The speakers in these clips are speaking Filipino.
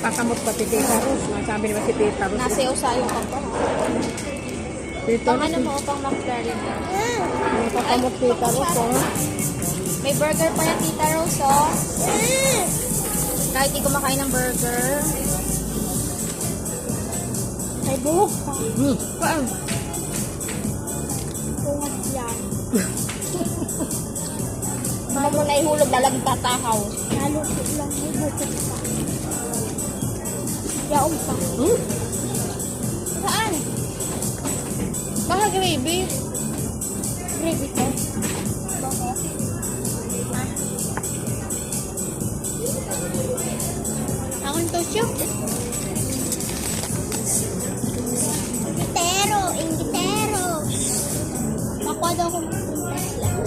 Kakamot pati Tita Rose. Masabi naman si Tita Rose. Nasa usayo ka pa. Tita Pang ano Rose. mo, pang McFlurry mo. Ang kakamot Tita Rose, oh. May burger pa yan, Tita Rose, oh. Kahit di kumakain ng burger. May buhok pa. Paan? Buhok yan. Mama mo na ihulog, lalang tatahaw. Lalo lang, may buhok pa. Yaong pa. Saan? Baka gravy. Gravy ko. Bakit? Ako yung tosyo. Ingitero. Makuha daw akong pintas lang.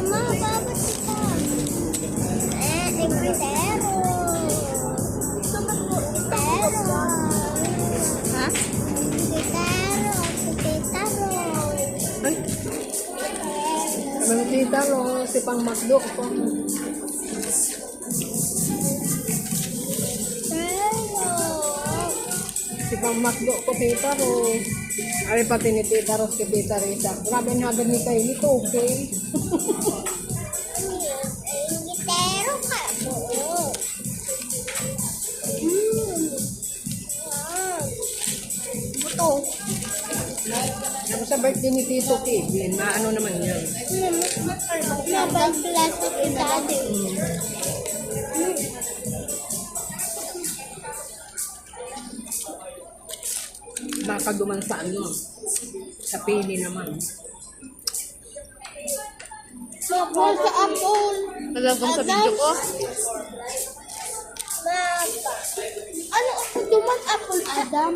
Mama, babas ka. Ingitero. Ingitero. Ha? Ingitero. Ay. Ang Tita Rose, si pang McDo ko. Si pang McDo ko, Tita Rose. Ay, pati ni Tita Rose kay Tita Rita. Grabe na agad ni kayo nito, okay? Ingitero ka po. Buto. Ako sa birthday ni Tito Kevin, maano naman yan. Nabang plastic idade. Baka duman sa ano, sa pili naman. Mahal sa apple. Talagang sa video ko. Ano ako duman apple, Adam?